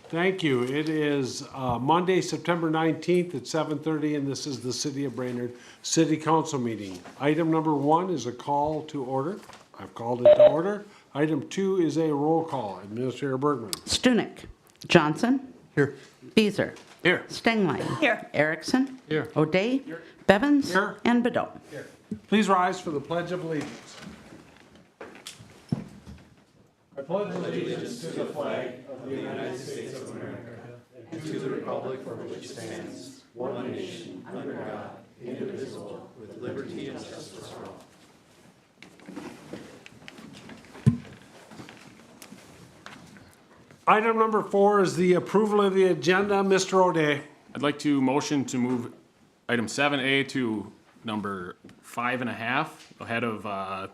Thank you. It is Monday, September 19th at 7:30, and this is the City of Brainerd City Council meeting. Item number 1 is a call to order. I've called it to order. Item 2 is a roll call. Administrator Bergman. Stunek. Johnson. Here. Beezer. Here. Stengline. Here. Erickson. Here. O'Day. Here. Bevins. Here. And Bedell. Please rise for the Pledge of Allegiance. I pledge allegiance to the flag of the United States of America and to the republic for which it stands, one nation, under God, indivisible, with liberty and justice for all. Item number 4 is the approval of the agenda. Mr. O'Day. I'd like to motion to move item 7A to number 5.5 ahead of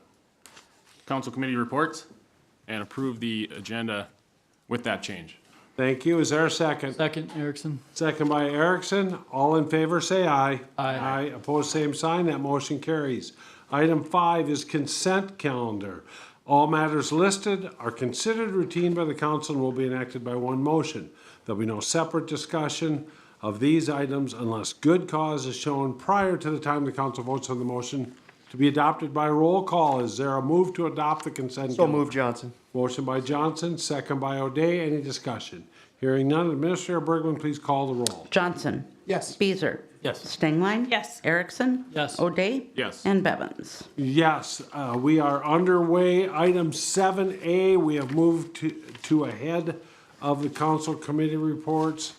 council committee reports and approve the agenda with that change. Thank you. Is there a second? Second, Erickson. Second by Erickson. All in favor, say aye. Aye. Aye. Opposed, same sign. That motion carries. Item 5 is consent calendar. All matters listed are considered routine by the council and will be enacted by one motion. There'll be no separate discussion of these items unless good cause is shown prior to the time the council votes on the motion to be adopted by roll call. Is there a move to adopt the consent calendar? So move, Johnson. Motion by Johnson, second by O'Day. Any discussion? Hearing none, Administrator Bergman, please call the roll. Johnson. Yes. Beezer. Yes. Stengline. Yes. Erickson. Yes. O'Day. Yes. And Bevins. Yes, we are underway. Item 7A, we have moved to ahead of the council committee reports.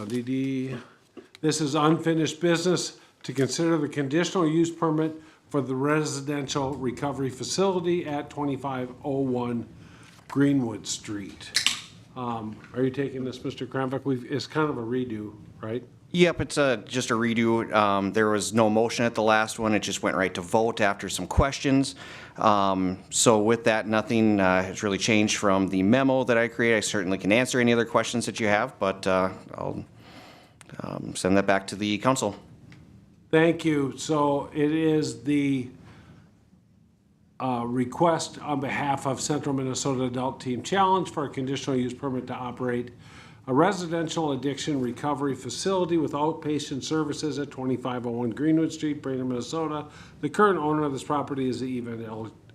This is unfinished business to consider the conditional use permit for the residential recovery facility at 2501 Greenwood Street. Are you taking this, Mr. Krambeck? It's kind of a redo, right? Yep, it's just a redo. There was no motion at the last one. It just went right to vote after some questions. So with that, nothing has really changed from the memo that I created. I certainly can answer any other questions that you have, but I'll send that back to the council. Thank you. So it is the request on behalf of Central Minnesota Adult Team Challenge for a conditional use permit to operate a residential addiction recovery facility with outpatient services at 2501 Greenwood Street, Brainerd, Minnesota. The current owner of this property is the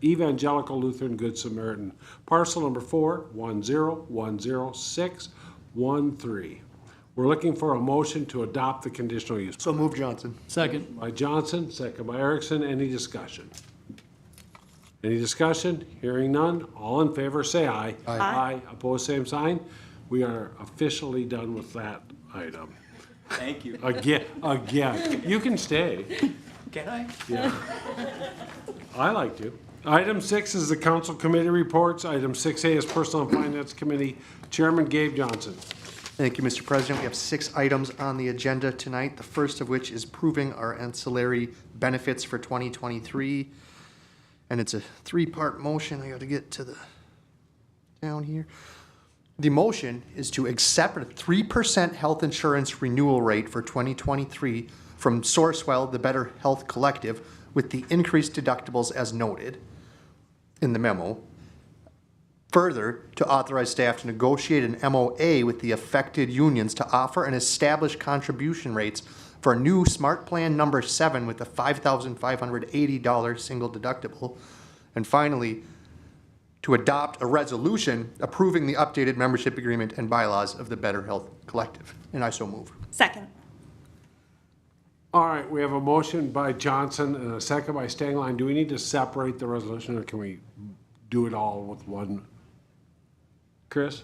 Evangelical Lutheran Good Samaritan. Parcel number 410100613. We're looking for a motion to adopt the conditional use. So move, Johnson. Second. By Johnson, second by Erickson. Any discussion? Any discussion? Hearing none. All in favor, say aye. Aye. Aye. Opposed, same sign. We are officially done with that item. Thank you. Again. You can stay. Can I? Yeah. I like to. Item 6 is the council committee reports. Item 6A is Personal and Finance Committee Chairman Gabe Johnson. Thank you, Mr. President. We have 6 items on the agenda tonight, the first of which is proving our ancillary benefits for 2023. And it's a 3-part motion. I got to get to the down here. The motion is to accept a 3% health insurance renewal rate for 2023 from Sourcewell, the Better Health Collective, with the increased deductibles as noted in the memo. Further, to authorize staff to negotiate an MOA with the affected unions to offer and establish contribution rates for a new Smart Plan number 7 with a $5,580 single deductible. And finally, to adopt a resolution approving the updated membership agreement and bylaws of the Better Health Collective. And I so move. Second. All right, we have a motion by Johnson and a second by Stengline. Do we need to separate the resolution or can we do it all with one? Chris?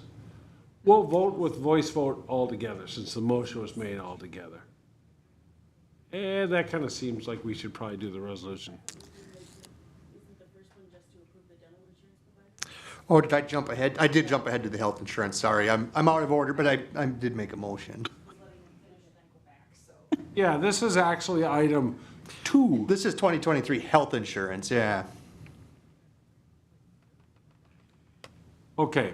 We'll vote with voice vote all together since the motion was made all together. And that kind of seems like we should probably do the resolution. Oh, did I jump ahead? I did jump ahead to the health insurance. Sorry, I'm out of order, but I did make a motion. Yeah, this is actually item 2. This is 2023 health insurance, yeah. Okay,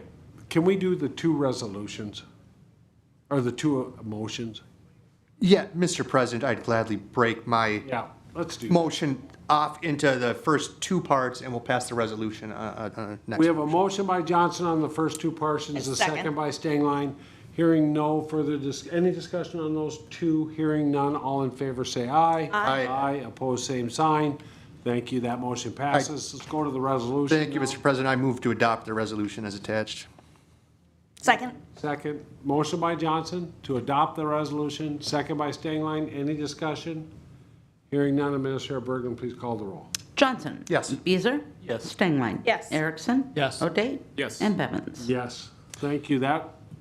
can we do the 2 resolutions? Or the 2 motions? Yeah, Mr. President, I'd gladly break my Yeah. let's do. motion off into the first two parts, and we'll pass the resolution next. We have a motion by Johnson on the first two portions, a second by Stengline. Hearing no further, any discussion on those two? Hearing none, all in favor say aye. Aye. Aye, opposed, same sign. Thank you, that motion passes. Let's go to the resolution. Thank you, now. Mr. President. I move to adopt the resolution as attached. Second. Second, motion by Johnson to adopt the resolution, second by Stengline. Any discussion? Hearing none, Administrator Berglund, please call the roll. Johnson. Yes. Beazer. Yes. Stengline. Yes. Erickson. Yes. O'Day. Yes. And Bevins. Yes, thank you.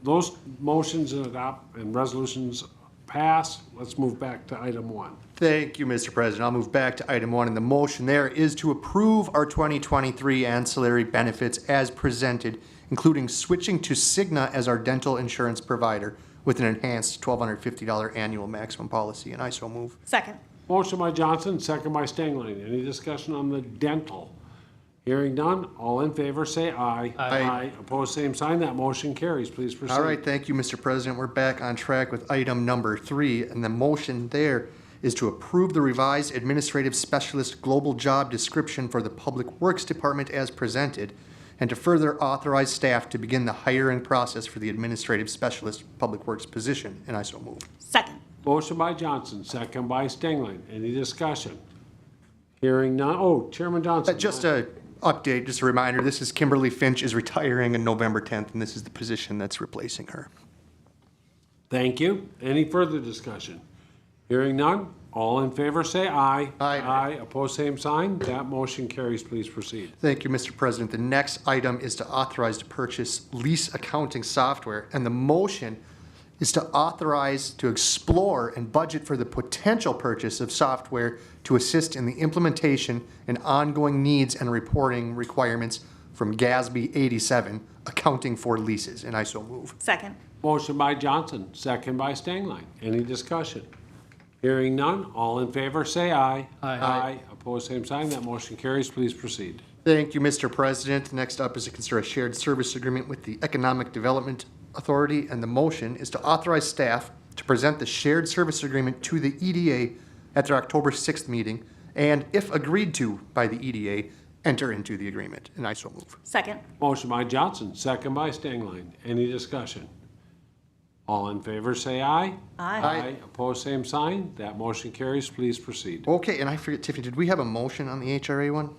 Those motions and adopt and resolutions pass. Let's move back to item 1. Thank you, Mr. President. I'll move back to item 1, and the motion there is to approve our 2023 ancillary benefits as presented, including switching to Cigna as our dental insurance provider with an enhanced $1,250 annual maximum policy, and I so move. Second. Motion by Johnson, second by Stengline. Any discussion on the dental? Hearing none, all in favor say aye. Aye. Opposed, same sign. That motion carries. Please proceed. All right, thank you, Mr. President. We're back on track with item number 3, and the motion there is to approve the revised Administrative Specialist Global Job Description for the Public Works Department as presented, and to further authorize staff to begin the hiring process for the Administrative Specialist Public Works position, and I so move. Second. Motion by Johnson, second by Stengline. Any discussion? Hearing none. Oh, Chairman Johnson. Just a update, just a reminder, this is Kimberly Finch is retiring on November 10th, and this is the position that's replacing her. Thank you. Any further discussion? Hearing none, all in favor say aye. Aye. Aye. Opposed, same sign. That motion carries. Please proceed. Thank you, Mr. President. The next item is to authorize to purchase lease accounting software, and the motion is to authorize to explore and budget for the potential purchase of software to assist in the implementation and ongoing needs and reporting requirements from GASB 87, accounting for leases, and I so move. Second. Motion by Johnson, second by Stengline. Any discussion? Hearing none, all in favor say aye. Aye. Opposed, same sign. That motion carries. Please proceed. Thank you, Mr. President. Next up is to consider a shared service agreement with the Economic Development Authority, and the motion is to authorize staff to present the shared service agreement to the EDA at their October 6th meeting, and if agreed to by the EDA, enter into the agreement, and I so move. Second. Motion by Johnson, second by Stengline. Any discussion? All in favor say aye. Aye. Opposed, same sign. That motion carries. Please proceed. Okay, and I forget, Tiffany, did we have a motion on the HRA one?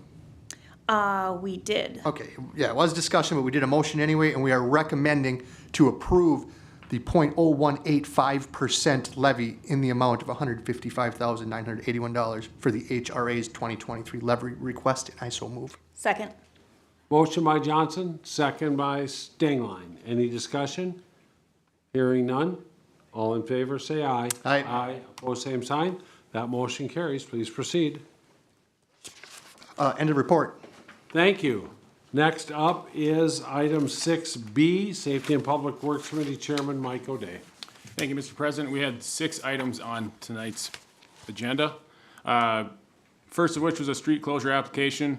We did. Okay, yeah, it was discussion, but we did a motion anyway, and we are recommending to approve the 0.0185% levy in the amount of $155,981 for the HRA's 2023 levy request, and I so move. Second. Motion by Johnson, second by Stengline. Any discussion? Hearing none. All in favor, say aye. Aye. Aye. Opposed, same sign. That motion carries. Please proceed. End of report. Thank you. Next up is item 6B, Safety and Public Works Committee Chairman Mike O'Day. Thank you, Mr. President. We had 6 items on tonight's agenda. First of which was a street closure application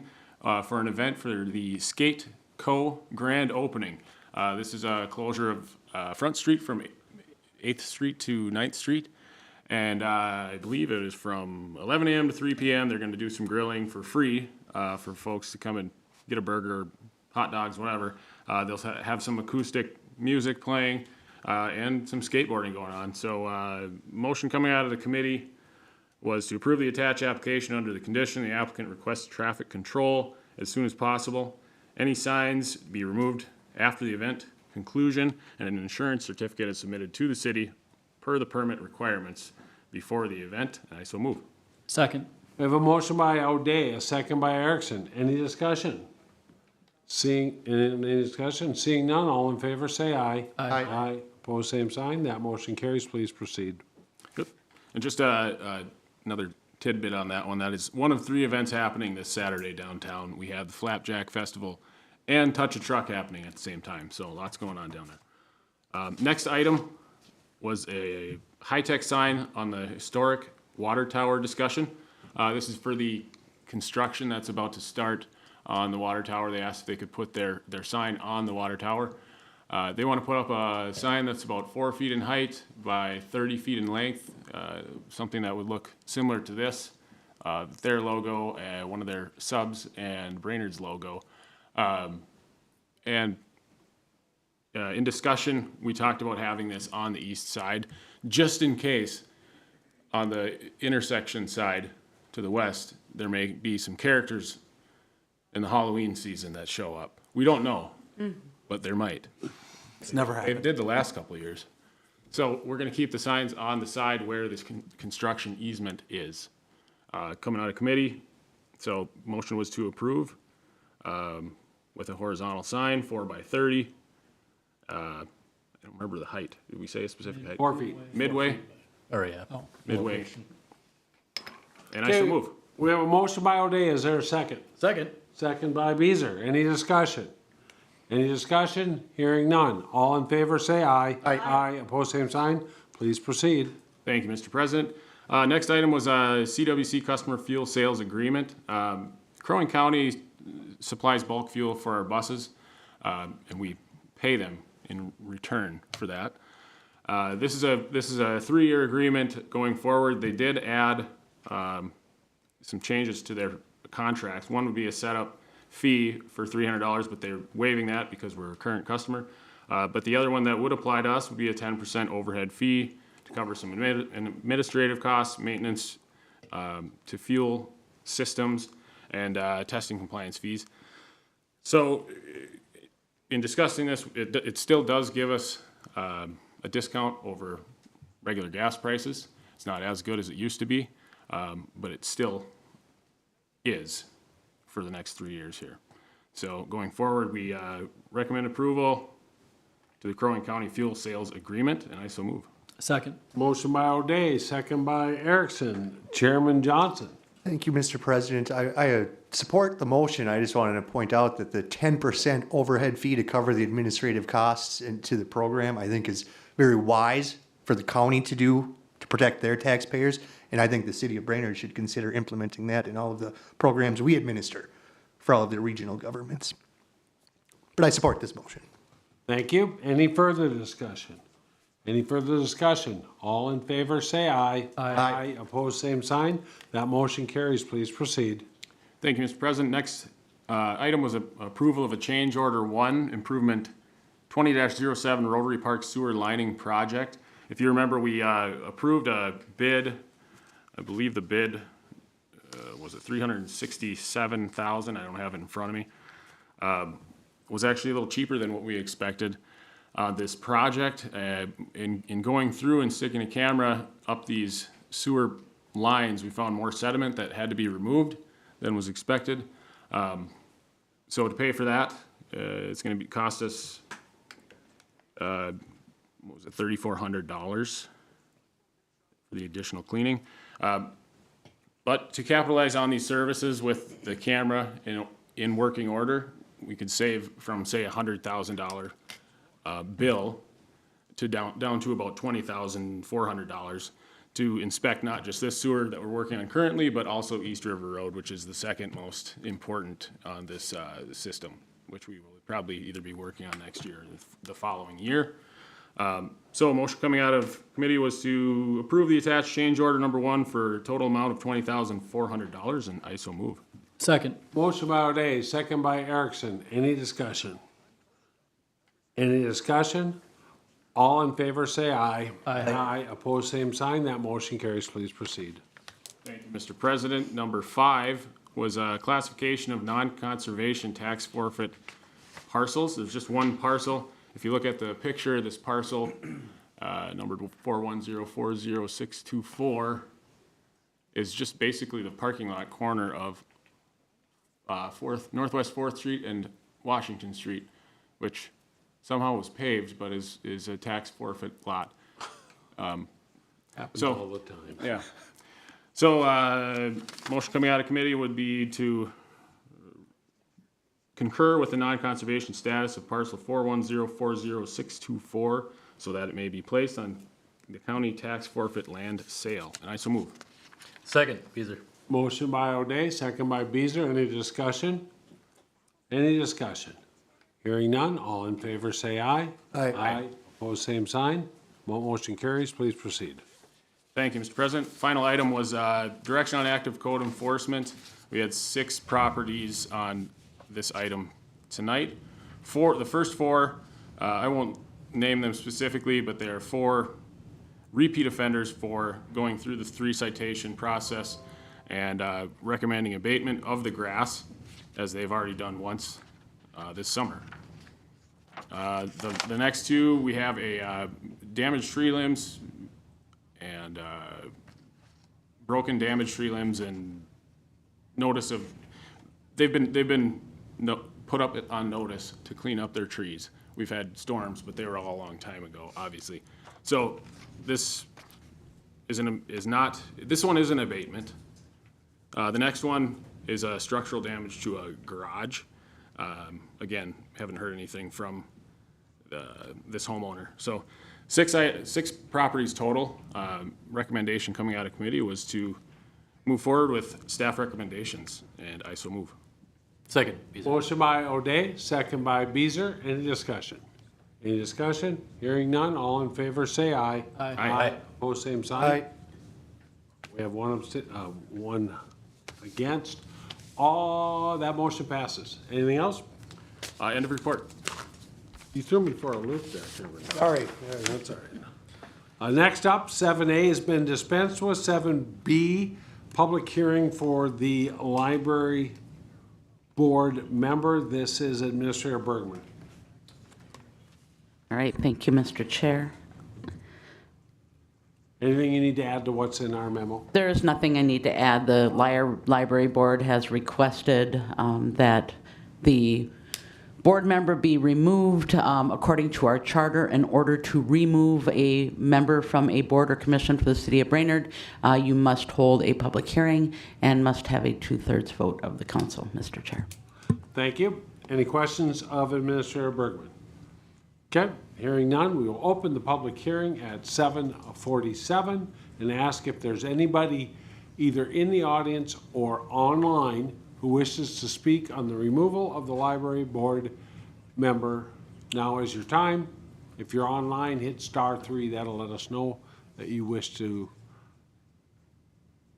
for an event for the Skate Co. grand opening. This is a closure of Front Street from 8th Street to 9th Street. And I believe it is from 11 a.m. to 3 p.m. They're going to do some grilling for free for folks to come and get a burger, hot dogs, whatever. They'll have some acoustic music playing and some skateboarding going on. So motion coming out of the committee was to approve the attached application under the condition the applicant requests traffic control as soon as possible. Any signs be removed after the event conclusion, and an insurance certificate is submitted to the city per the permit requirements before the event, and I so move. Second. We have a motion by O'Day, a second by Erickson. Any discussion? Seeing none, all in favor say aye. Aye. Aye. Opposed, same sign. That motion carries. Please proceed. Good. And just another tidbit on that one. That is one of 3 events happening this Saturday downtown. We have the Flapjack Festival and Touch a Truck happening at the same time. So lots going on down there. Next item was a high-tech sign on the historic water tower discussion. This is for the construction that's about to start on the water tower. They asked if they could put their sign on the water tower. They want to put up a sign that's about 4 feet in height by 30 feet in length, something that would look similar to this. their logo, one of their subs, and Brainerd's logo. And in discussion, we talked about having this on the east side, just in case on the intersection side to the west, there may be some characters in the Halloween season that show up. We don't know, but there might. It's never They happened. did the last couple of years. So we're gonna keep the signs on the side where this construction easement is. Coming out of committee, so motion was to approve, with a horizontal sign, 4 by 30. I don't remember the height. Did we say a specific height? 4 feet. Midway, Or yeah. midway. And I so Okay, move. we have a motion by O'Day. Is there a second? Second. Second by Beazer. Any discussion? Any discussion? Hearing none. All in favor, say aye. Aye. Aye. Opposed, same sign. Please proceed. Thank you, Mr. President. Next item was a CWC customer fuel sales agreement. Crow Wing County supplies bulk fuel for our buses, and we pay them in return for that. This is a 3-year agreement going forward. They did add some changes to their contracts. One would be a setup fee for $300, but they're waiving that because we're a current customer. But the other one that would apply to us would be a 10% overhead fee to cover some administrative costs, maintenance to fuel systems, and testing compliance fees. So in discussing this, it still does give us a discount over regular gas prices. It's not as good as it used to be, but it still is for the next 3 years here. So going forward, we recommend approval to the Crow Wing County Fuel Sales Agreement, and I so move. Second. Motion by O'Day, second by Erickson. Chairman Johnson. Thank you, Mr. President. I support the motion. I just wanted to point out that the 10% overhead fee to cover the administrative costs into the program, I think is very wise for the county to do to protect their taxpayers. And I think the city of Brainerd should consider implementing that in all of the programs we administer for all of the regional governments. But I support this motion. Thank you. Any further discussion? Any further discussion? All in favor, say aye. Aye. Opposed, same sign. That motion carries. Please proceed. Thank you, Mr. President. Next item was approval of a change order 1, improvement 20-07 Rotary Park Sewer Lining Project. If you remember, we approved a bid. I believe the bid was at $367,000. I don't have it in front of me. Was actually a little cheaper than what we expected. This project, in going through and sticking a camera up these sewer lines, we found more sediment that had to be removed than was expected. So to pay for that, it's going to cost us what was it, $3,400 for the additional cleaning. But to capitalize on these services with the camera in working order, we could save from, say, $100,000 bill to down to about $20,400 to inspect not just this sewer that we're working on currently, but also East River Road, which is the second most important on this system, which we will probably either be working on next year or the following year. So a motion coming out of committee was to approve the attached change order number 1 for a total amount of $20,400, and I so move. Second. Motion by O'Day, second by Erickson. Any discussion? Any discussion? All in favor, say aye. Aye. Opposed, same sign. That motion carries. Please proceed. Thank you, Mr. President. Number 5 was a classification of non-conservation tax forfeit parcels. There's just one parcel. If you look at the picture, this parcel, numbered 410400624, is just basically the parking lot corner of Northwest 4th Street and Washington Street, which somehow was paved, but is a tax forfeit lot. Happens all the time. Yeah. So, motion coming out of committee would be to concur with the non-conservation status of parcel 410400624 so that it may be placed on the county tax forfeit land sale. And I so move. Second. Beazer. Motion by O'Day, second by Beazer. Any discussion? Any discussion? Hearing none, all in favor say aye. Aye. Opposed, same sign. Motion carries. Please proceed. Thank you, Mr. President. Final item was direction on active code enforcement. We had 6 properties on this item tonight. The first 4, I won't name them specifically, but they are 4 repeat offenders for going through the 3 citation process and recommending abatement of the grass, as they've already done once this summer. The next 2, we have a damaged tree limbs and broken damaged tree limbs and notice of, they've been put up on notice to clean up their trees. We've had storms, but they were all a long time ago, obviously. So this is this one is an abatement. The next one is a structural damage to a garage. Again, haven't heard anything from this homeowner. So 6 properties total. Recommendation coming out of committee was to move forward with staff recommendations, and I so move. Second, Beazer. Motion by O'Day, second by Beazer. Any discussion? Any discussion? Hearing none, all in favor say aye. Aye. Aye. Opposed, same sign. Aye. We have one against. All, that motion passes. Anything else? End of report. You threw me for a loop there, Chairman. Sorry. Yeah, that's all right. Next up, 7A has been dispensed with. 7B, public hearing for the library board member. This is Administrator Bergman. All right, thank you, Mr. Chair. Anything you need to add to what's in our memo? There is nothing I need to add. The library board has requested that the board member be removed according to our charter. In order to remove a member from a board or commission for the city of Brainerd, you must hold a public hearing and must have a 2/3 vote of the council, Mr. Chair. Thank you. Any questions of Administrator Bergman? Okay, hearing none, we will open the public hearing at 7:47 and ask if there's anybody either in the audience or online who wishes to speak on the removal of the library board member. Now is your time. If you're online, hit *3. That'll let us know that you wish to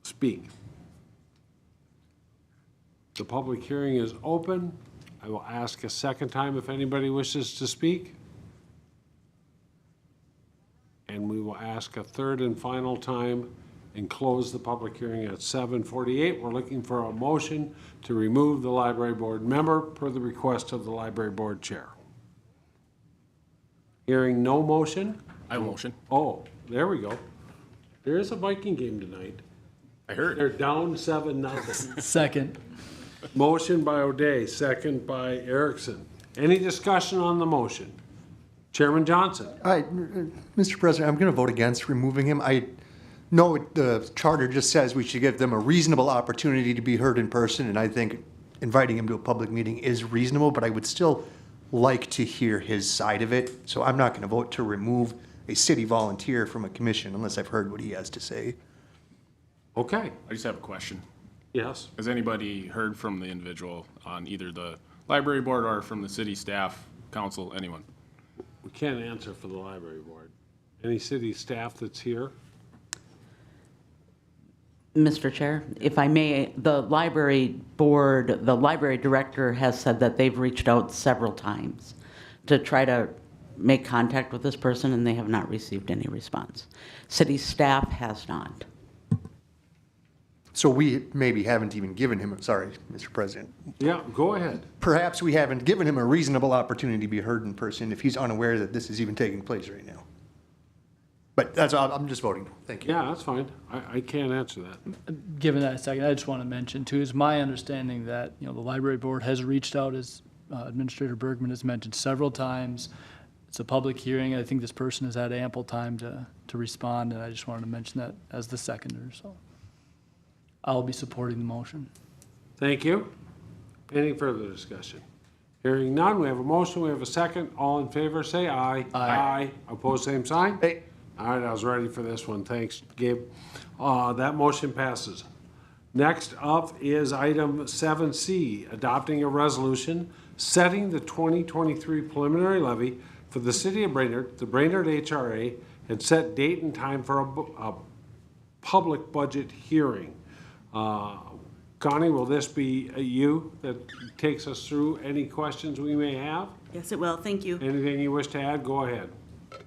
speak. The public hearing is open. I will ask a second time if anybody wishes to speak. And we will ask a third and final time and close the public hearing at 7:48. We're looking for a motion to remove the library board member per the request of the library board chair. Hearing no motion. I will motion. Oh, there we go. There is a Viking game tonight. I heard. They're down 7-0. Second. Motion by O'Day, second by Erickson. Any discussion on the motion? Chairman Johnson. Mr. President, I'm going to vote against removing him. I know the charter just says we should give them a reasonable opportunity to be heard in person, and I think inviting him to a public meeting is reasonable, but I would still like to hear his side of it. So I'm not going to vote to remove a city volunteer from a commission unless I've heard what he has to say. Okay. I just have a question. Yes. Has anybody heard from the individual on either the library board or from the city staff, council, anyone? We can't answer for the library board. Any city staff that's here? Mr. Chair, if I may, the library board, the library director has said that they've reached out several times to try to make contact with this person, and they have not received any response. City staff has not. So we maybe haven't even given him, sorry, Mr. President. Yeah, go ahead. Perhaps we haven't given him a reasonable opportunity to be heard in person if he's unaware that this is even taking place right now. But that's all, I'm just voting. Thank you. Yeah, that's fine. I can't answer that. Given that a second, I just want to mention too, is my understanding that, the library board has reached out, as Administrator Bergman has mentioned several times. It's a public hearing. I think this person has had ample time to respond, and I just wanted to mention that as the seconder, so. I'll be supporting the motion. Thank you. Any further discussion? Hearing none, we have a motion, we have a second. All in favor, say aye. Aye. Opposed, same sign? Hey. All right, I was ready for this one. Thanks, Gabe. That motion passes. Next up is item 7C, adopting a resolution setting the 2023 preliminary levy for the city of Brainerd, the Brainerd HRA, and set date and time for a public budget hearing. Connie, will this be you that takes us through any questions we may have? Yes, it will. Thank you. Anything you wish to add, go ahead.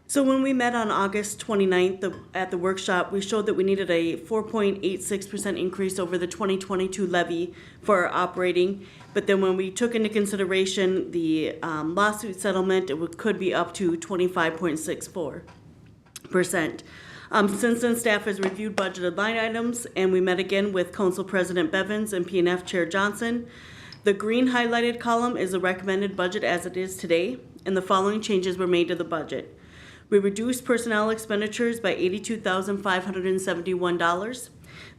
So when we met on August 29th at the workshop, we showed that we needed a 4.86% increase over the 2022 levy for our operating. But then when we took into consideration the lawsuit settlement, could be up to 25.64%. Since then, staff has reviewed budgeted line items, and we met again with Council President Bevins and P&F Chair Johnson. The green highlighted column is the recommended budget as it is today, and the following changes were made to the budget. We reduced personnel expenditures by $82,571.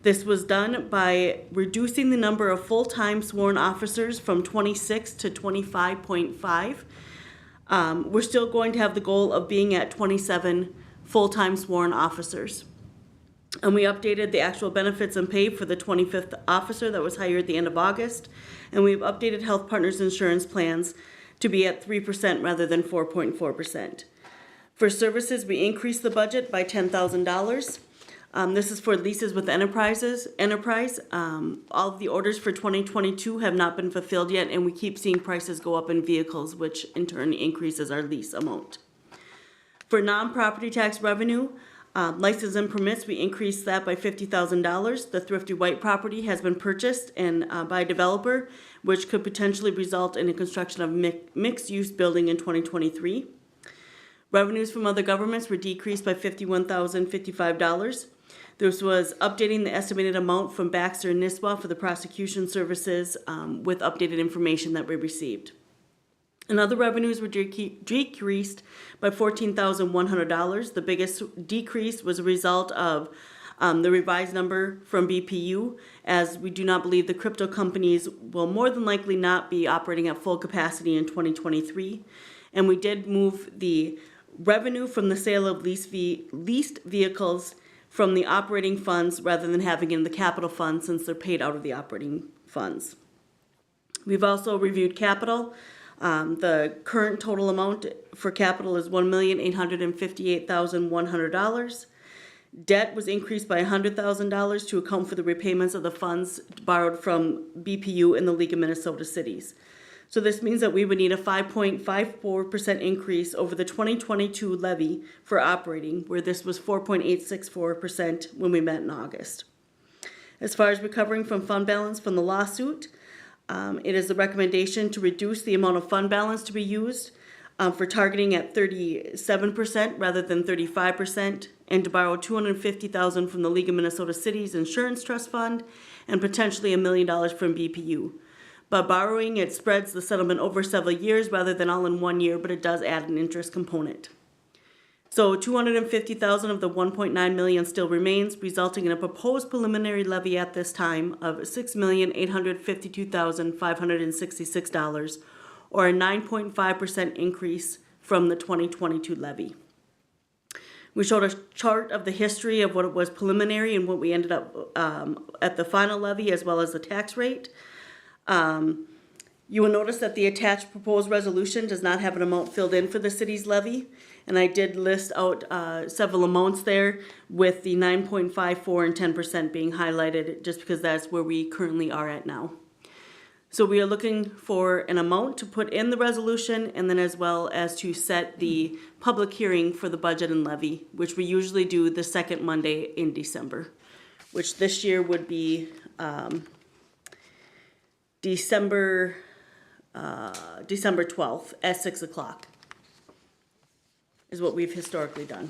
This was done by reducing the number of full-time sworn officers from 26 to 25.5. We're still going to have the goal of being at 27 full-time sworn officers. And we updated the actual benefits and pay for the 25th officer that was hired at the end of August. And we've updated Health Partners insurance plans to be at 3% rather than 4.4%. For services, we increased the budget by $10,000. This is for leases with Enterprise. All of the orders for 2022 have not been fulfilled yet, and we keep seeing prices go up in vehicles, which in turn increases our lease amount. For non-property tax revenue, license and permits, we increased that by $50,000. The Thrifty White property has been purchased by a developer, which could potentially result in a construction of mixed-use building in 2023. Revenues from other governments were decreased by $51,055. This was updating the estimated amount from Baxter and Nisswa for the prosecution services with updated information that we received. And other revenues were decreased by $14,100. The biggest decrease was a result of the revised number from BPU, as we do not believe the crypto companies will more than likely not be operating at full capacity in 2023. And we did move the revenue from the sale of leased vehicles from the operating funds rather than having it in the capital fund, since they're paid out of the operating funds. We've also reviewed capital. The current total amount for capital is $1,858,100. Debt was increased by $100,000 to account for the repayments of the funds borrowed from BPU and the League of Minnesota Cities. So this means that we would need a 5.54% increase over the 2022 levy for operating, where this was 4.864% when we met in August. As far as recovering from fund balance from the lawsuit, it is the recommendation to reduce the amount of fund balance to be used for targeting at 37% rather than 35%, and to borrow $250,000 from the League of Minnesota Cities Insurance Trust Fund and potentially $1 million from BPU. By borrowing, it spreads the settlement over several years rather than all in 1 year, but it does add an interest component. So $250,000 of the $1.9 million still remains, resulting in a proposed preliminary levy at this time of $6,852,566, or a 9.5% increase from the 2022 levy. We showed a chart of the history of what it was preliminary and what we ended up at the final levy, as well as the tax rate. You will notice that the attached proposed resolution does not have an amount filled in for the city's levy, and I did list out several amounts there, with the 9.54 and 10% being highlighted, just because that's where we currently are at now. So we are looking for an amount to put in the resolution, and then as well as to set the public hearing for the budget and levy, which we usually do the second Monday in December, which this year would be December 12th at 6 o'clock is what we've historically done.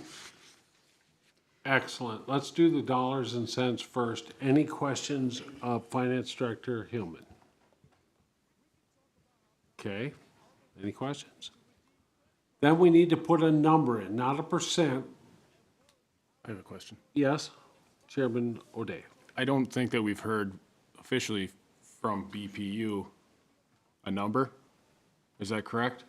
Excellent. Let's do the dollars and cents first. Any questions of Finance Director Hillman? Okay. Any questions? Then we need to put a number in, not a percent. I have a question. Yes, Chairman O'Day. I don't think that we've heard officially from BPU a number. Is that correct?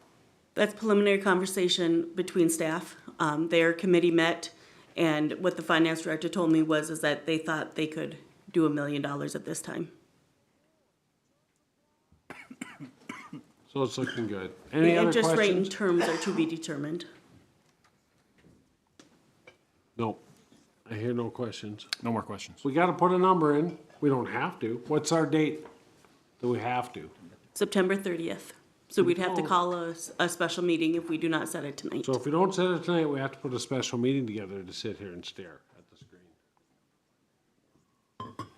That's preliminary conversation between staff. Their committee met, and what the finance director told me is that they thought they could do $1 million at this time. So it's looking good. Any The other interest rate and questions? terms are to be determined. No. I hear no questions. No more questions. We gotta put a number in. We don't have to. What's our date? Do we have to? September 30th. So we'd have to call a special meeting if we do not set it tonight. So if we don't set it tonight, we have to put a special meeting together to sit here and stare at the screen.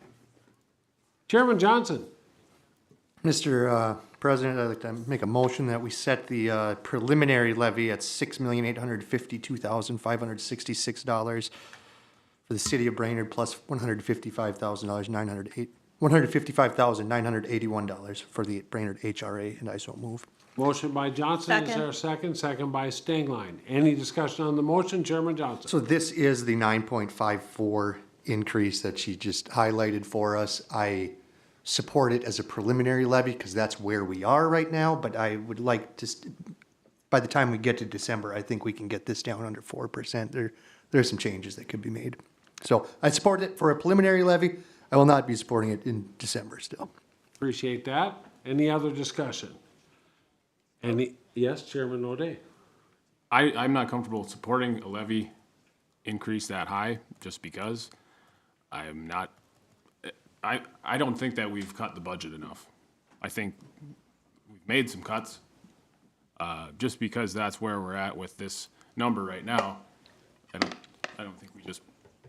Chairman Johnson. Mr. President, I'd like to make a motion that we set the preliminary levy at $6,852,566 for the city of Brainerd plus $155,981 for the Brainerd HRA, and I so move. Motion by Johnson. Is Second. there a second? Second by Stengline. Any discussion on the motion? Chairman Johnson. So this is the 9.54 increase that she just highlighted for us. I support it as a preliminary levy because that's where we are right now, but I would like to, by the time we get to December, I think we can get this down under 4%. There's some changes that could be made. So I support it for a preliminary levy. I will not be supporting it in December still. Appreciate that. Any other discussion? Yes, Chairman O'Day. I'm not comfortable supporting a levy increase that high just because I'm not, I don't think that we've cut the budget enough. I think we've made some cuts. Just because that's where we're at with this number right now, I don't think we just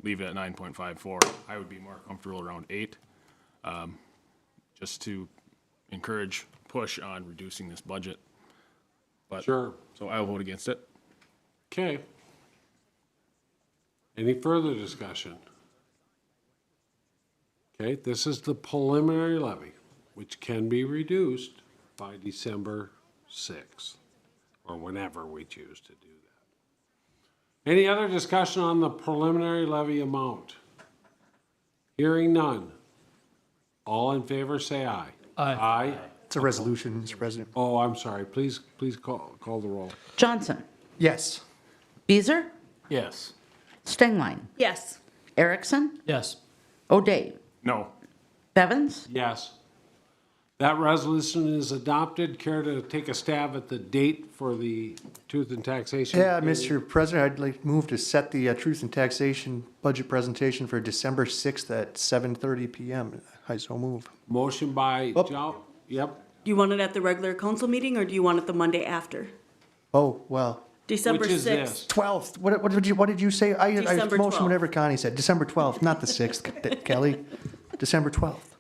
leave it at 9.54. I would be more comfortable around 8, just to encourage push on reducing this budget. But, Sure. so I'll vote against it. Okay. Any further discussion? Okay, this is the preliminary levy, which can be reduced by December 6th, or whenever we choose to do that. Any other discussion on the preliminary levy amount? Hearing none. All in favor, say aye. Aye. Aye. It's a resolution, Mr. President. Oh, I'm sorry. Please call the roll. Johnson, Yes. Beazer, Yes. Stengline, Yes. Erickson, Yes. O'Day, No. Bevins, Yes. That resolution is adopted. Care to take a stab at the date for the Truth and Taxation? Yeah, Mr. President, I'd like to move to set the Truth and Taxation budget presentation for December 6th at 7:30 PM. I so move. Motion by Oh. Joe. Yep. Do you want it at the regular council meeting or do you want it the Monday after? Oh, well, December Which is 6th. this? 12th. What did you say? I December motion 12th. whatever Connie said. December 12th, not the 6th, Kelly. December 12th.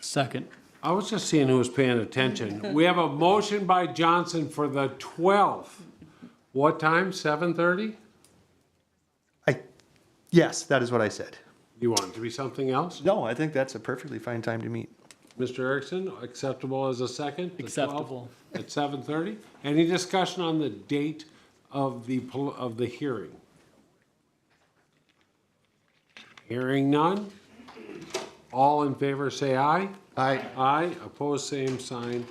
Second. I was just seeing who was paying attention. We have a motion by Johnson for the 12th. What time? 7:30? Yes, that is what I said. You want it to be something else? No, I think that's a perfectly fine time to meet. Mr. Erickson, acceptable as a second? The 12th Acceptable. At 7:30? Any discussion on the date of the hearing? Hearing none? All in favor, say aye. Aye. Aye, opposed, same sign.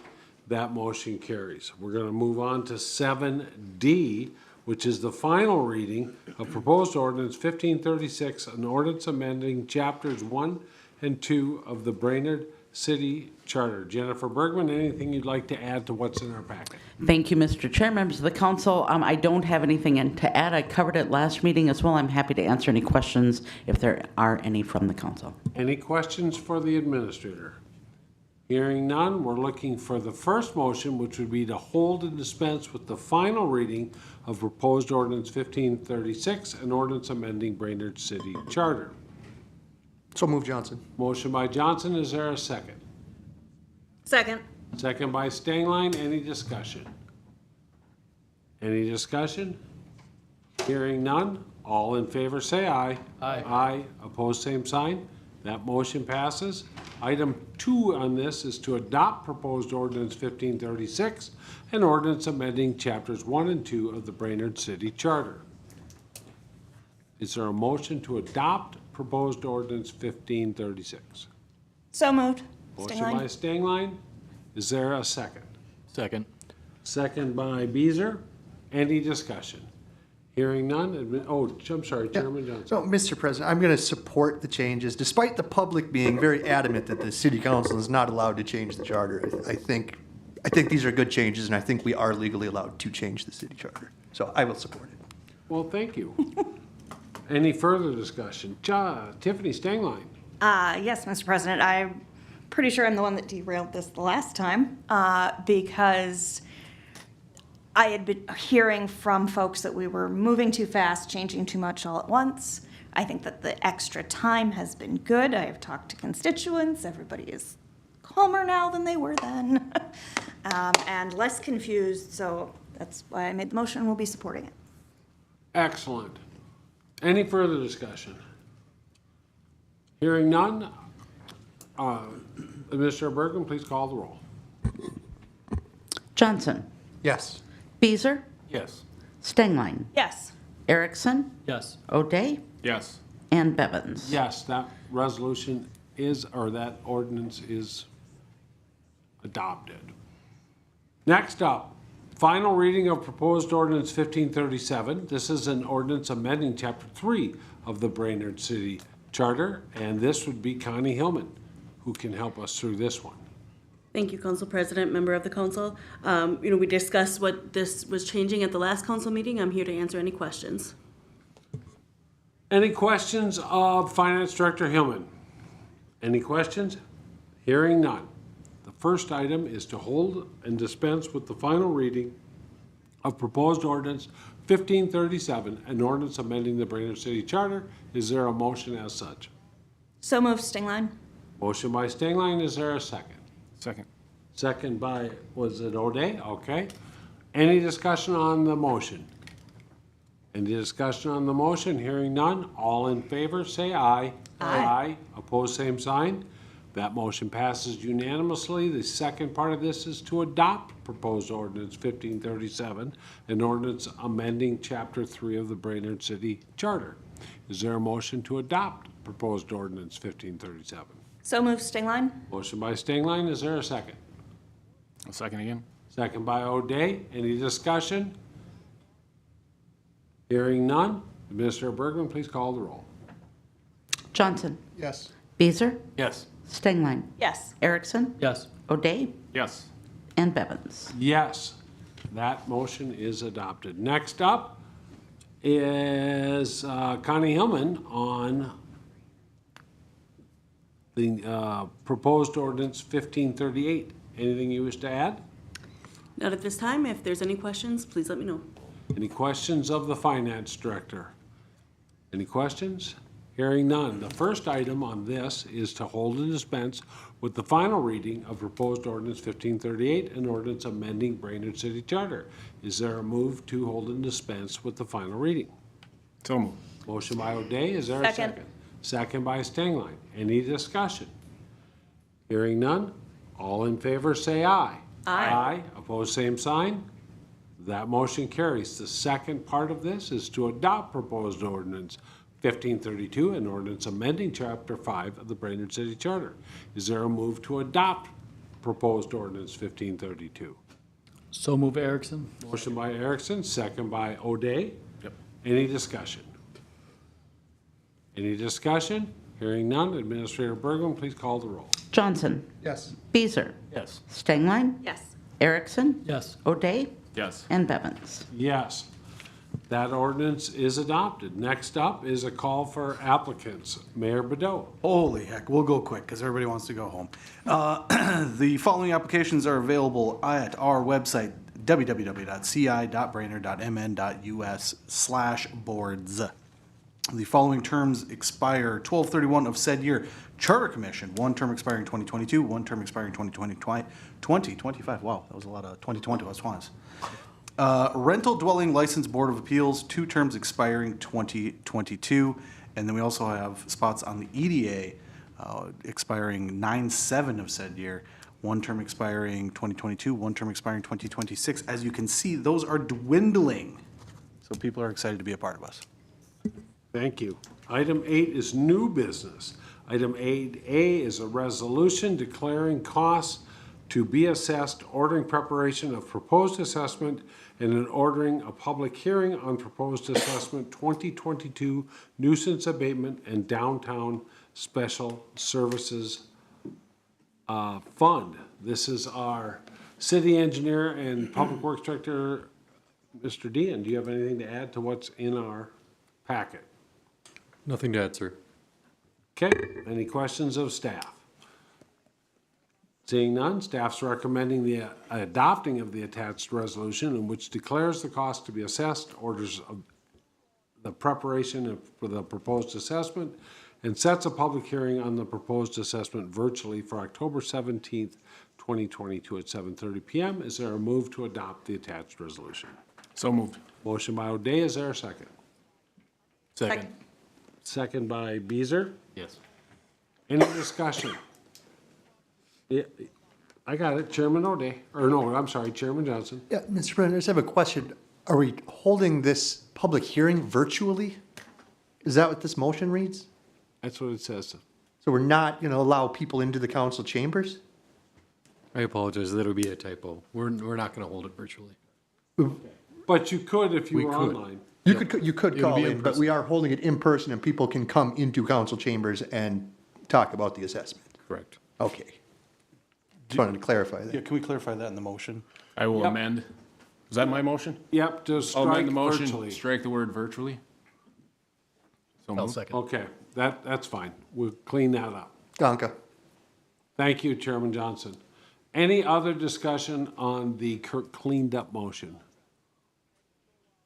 That motion carries. We're gonna move on to 7D, which is the final reading of proposed ordinance 1536, an ordinance amending chapters 1 and 2 of the Brainerd City Charter. Jennifer Bergman, anything you'd like to add to what's in our packet? Thank you, Mr. Chair, members of the council. I don't have anything to add. I covered it last meeting as well. I'm happy to answer any questions if there are any from the council. Any questions for the administrator? Hearing none, we're looking for the first motion, which would be to hold and dispense with the final reading of proposed ordinance 1536, an ordinance amending Brainerd City Charter. So move, Johnson. Motion by Johnson, is there a second? Second. Second by Stengline, any discussion? Any discussion? Hearing none, all in favor say aye. Aye. Aye, opposed, same sign. That motion passes. Item 2 on this is to adopt proposed ordinance 1536, an ordinance amending chapters 1 and 2 of the Brainerd City Charter. Is there a motion to adopt proposed ordinance 1536? So moved. Motion Stengline. by Stengline. Is there a second? Second. Second by Beazer. Any discussion? Hearing none. I'm sorry, Chairman Johnson. So, Mr. President, I'm going to support the changes, despite the public being very adamant that the city council is not allowed to change the charter. I think these are good changes, and I think we are legally allowed to change the city charter. So I will support it. Well, thank you. Any further discussion? Tiffany Stangline. Yes, Mr. President, I'm pretty sure I'm the one that derailed this the last time, because I had been hearing from folks that we were moving too fast, changing too much all at once. I think that the extra time has been good. I have talked to constituents. Everybody is calmer now than they were then, and less confused, so that's why I made the motion and will be supporting it. Excellent. Any further discussion? Hearing none, Administrator Bergman, please call the roll. Johnson, Yes. Beazer, Yes. Stengline, Yes. Erickson, Yes. O'Day, Yes. and Bevins. Yes, that resolution is, or that ordinance is adopted. Next up, final reading of proposed ordinance 1537. This is an ordinance amending chapter 3 of the Brainerd City Charter, and this would be Connie Hillman, who can help us through this one. Thank you, Council President, member of the council. We discussed what this was changing at the last council meeting. I'm here to answer any questions. Any questions of Finance Director Hillman? Any questions? Hearing none. The first item is to hold and dispense with the final reading of proposed ordinance 1537, an ordinance amending the Brainerd City Charter. Is there a motion as such? So moved, Stingline. Motion by Stengline, is there a second? Second. Second by, was it O'Day? Okay. Any discussion on the motion? Any discussion on the motion? Hearing none. All in favor, say aye. Aye. Opposed, same sign. That motion passes unanimously. The second part of this is to adopt proposed ordinance 1537, an ordinance amending chapter 3 of the Brainerd City Charter. Is there a motion to adopt proposed ordinance 1537? So moved, Stingline. Motion by Stengline, is there a second? A second again. Second by O'Day. Any discussion? Hearing none. Administrator Bergman, please call the roll. Johnson, Yes. Beazer, Yes. Stengline, Yes. Erickson, Yes. O'Day, Yes. and Bevins. Yes, that motion is adopted. Next up is Connie Hillman on the proposed ordinance 1538. Anything you wish to add? Not at this time. If there's any questions, please let me know. Any questions of the Finance Director? Any questions? Hearing none. The first item on this is to hold and dispense with the final reading of proposed ordinance 1538, an ordinance amending Brainerd City Charter. Is there a move to hold and dispense with the final reading? So moved. Motion by O'Day, is there a Second. second? Second by Stengline. Any discussion? Hearing none. All in favor, say aye. Aye. Opposed, same sign. That motion carries. The second part of this is to adopt proposed ordinance 1532, an ordinance amending chapter 5 of the Brainerd City Charter. Is there a move to adopt proposed ordinance 1532? So move Erickson. Motion by Erickson, second by O'Day. Yep. Any discussion? Any discussion? Hearing none. Administrator Bergman, please call the roll. Johnson, Yes. Beazer, Yes. Stengline, Yes. Erickson, Yes. O'Day, Yes. and Bevins. Yes, that ordinance is adopted. Next up is a call for applicants. Mayor Bedot. Holy heck, we'll go quick because everybody wants to go home. The following applications are available at our website, www.ci.brainerd.mn.us/boards. The following terms expire 12/31 of said year. Charter Commission, one term expiring 2022, one term expiring 2025. Wow, that was a lot of 2020 was once. Rental Dwelling License Board of Appeals, two terms expiring 2022. And then we also have spots on the EDA expiring 9/7 of said year, one term expiring 2022, one term expiring 2026. As you can see, those are dwindling. So people are excited to be a part of us. Thank you. Item 8 is new business. Item 8A is a resolution declaring costs to be assessed, ordering preparation of proposed assessment, and in ordering a public hearing on proposed assessment 2022 nuisance abatement and downtown special services fund. This is our city engineer and public works director, Mr. Dean. Do you have anything to add to what's in our packet? Nothing to add, sir. Okay, any questions of staff? Seeing none, staff's recommending the adopting of the attached resolution in which declares the cost to be assessed, orders of the preparation for the proposed assessment, and sets a public hearing on the proposed assessment virtually for October 17th, 2022 at 7:30 PM. Is there a move to adopt the attached resolution? So moved. Motion by O'Day, is there a second? Second. Second by Beazer. Yes. Any discussion? Yeah, I got it, Chairman O'Day, or no, I'm sorry, Chairman Johnson. Yeah, Mr. President, I just have a question. Are we holding this public hearing virtually? Is that what this motion reads? That's what it says. So we're not going to allow people into the council chambers? I apologize, that'll be a typo. We're not gonna hold it virtually. But you could if you We were could. online. You could It'll call be in, in but person. we are holding it in person and people can come into council chambers and talk about the assessment. Correct. Okay. Just wanted to clarify Yeah, that. can we clarify that in the motion? I will Yep. amend. Is that my motion? Yep, just I'll strike amend the motion, virtually. strike the word virtually. So moved. Okay, that's fine. We'll clean that up. Gonka. Thank you, Chairman Johnson. Any other discussion on the cleaned up motion?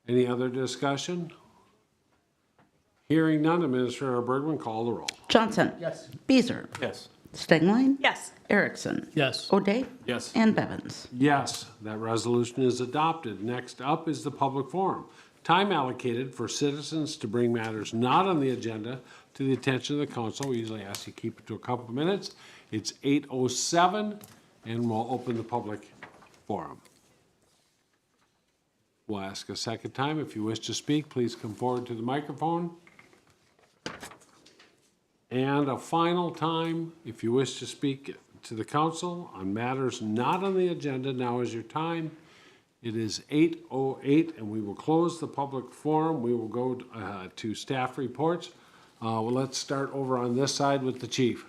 Any other discussion? Hearing none, Administrator Bergman, call the roll. Johnson. Yes. Beazer. Yes. Stegline. Yes. Erickson. Yes. O'Day. Yes. And Bevins. Yes, that resolution is adopted. Next up is the public forum. Time allocated for citizens to bring matters not on the agenda to the attention of the council. We usually ask you to keep it to a couple of minutes. It's 8:07, and we'll open the public forum. We'll ask a second time. If you wish to speak, please come forward to the microphone. And a final time, if you wish to speak to the council on matters not on the agenda, now is your time. It is 8:08, and we will close the public forum. We will go to staff reports. Well, let's start over on this side with the chief.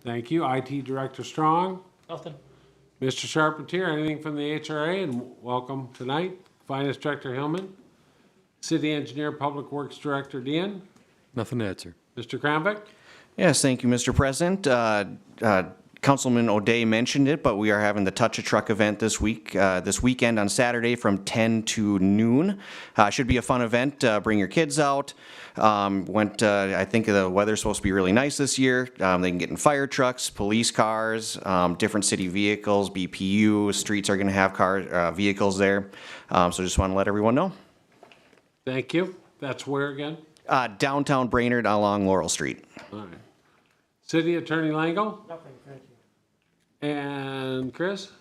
Thank you. IT Director Strong. Nothing. Mr. Charpentier, anything from the HRA? And welcome tonight. Finance Director Hillman. City Engineer, Public Works Director Dean. Nothing to add, sir. Mr. Kramvik. Yes, thank you, Mr. President. Councilman O'Day mentioned it, but we are having the Touch a Truck event this weekend on Saturday from 10 to noon. Should be a fun event. Bring your kids out. I think the weather's supposed to be really nice this year. They can get in fire trucks, police cars, different city vehicles, BPU, streets are going to have vehicles there. So just want to let everyone know. Thank you. That's where again? Downtown Brainerd along Laurel Street. All right. City Attorney Lango? Nothing, thank you. And Chris?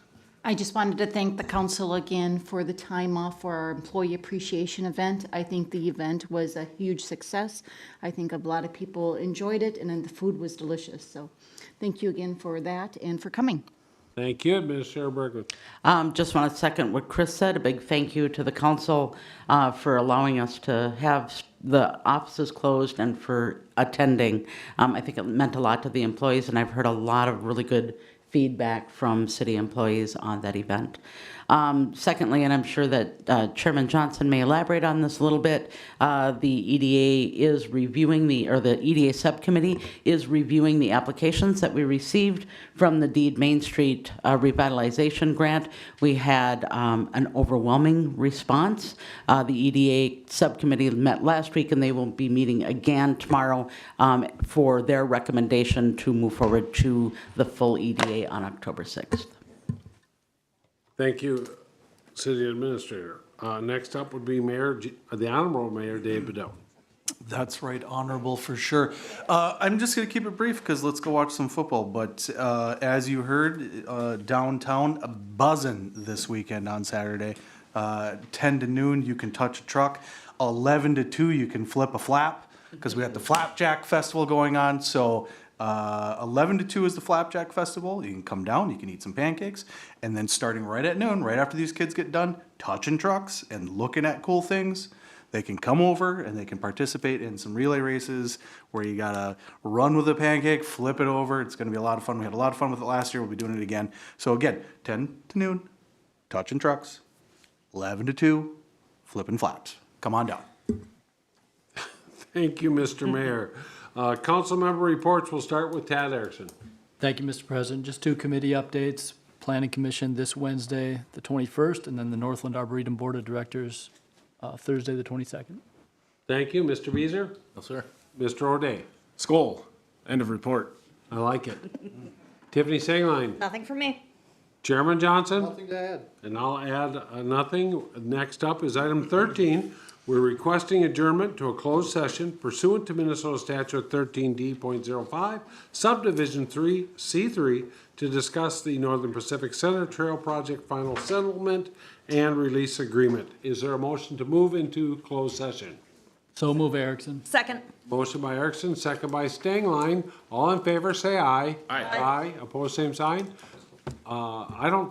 I just wanted to thank the council again for the time off for our employee appreciation event. I think the event was a huge success. I think a lot of people enjoyed it, and then the food was delicious. So thank you again for that and for coming. Thank you, Administrator Bergman. Just want to second what Chris said. A big thank you to the council for allowing us to have the offices closed and for attending. I think it meant a lot to the employees, and I've heard a lot of really good feedback from city employees on that event. Secondly, and I'm sure that Chairman Johnson may elaborate on this a little bit, the EDA is reviewing the EDA subcommittee is reviewing the applications that we received from the Deed Main Street revitalization grant. We had an overwhelming response. The EDA subcommittee met last week, and they will be meeting again tomorrow for their recommendation to move forward to the full EDA on October 6th. Thank you, City Administrator. Next up would be the Honorable Mayor Dave Bedell. That's right, honorable for sure. I'm just gonna keep it brief because let's go watch some football. But as you heard, downtown buzzing this weekend on Saturday. 10 to noon, you can touch a truck. 11 to 2, you can flip a flap because we have the Flapjack Festival going on. So 11 to 2 is the Flapjack Festival. You can come down, you can eat some pancakes, and then starting right at noon, right after these kids get done touching trucks and looking at cool things, they can come over and they can participate in some relay races where you gotta run with a pancake, flip it over. It's gonna be a lot of fun. We had a lot of fun with it last year. We'll be doing it again. So again, 10 to noon, touching trucks. 11 to 2, flipping flaps. Come on down. Thank you, Mr. Mayor. Council member reports, we'll start with Tad Erickson. Thank you, Mr. President. Just 2 committee updates. Planning Commission this Wednesday, the 21st, and then the Northland Arboretum Board of Directors, Thursday, the 22nd. Thank you, Mr. Beazer. No, sir. Mr. O'Day. Skoll, end of report. I like it. Tiffany Sangline. Nothing from me. Chairman Johnson. Nothing to add. And I'll add nothing. Next up is item 13. We're requesting adjournment to a closed session pursuant to Minnesota Statute 13D.05, Subdivision 3, C3, to discuss the Northern Pacific Center Trail Project final settlement and release agreement. Is there a motion to move into closed session? So move, Erickson. Second. Motion by Erickson, second by Stengline. All in favor, say aye. Aye. Aye. Opposed, same sign. I don't think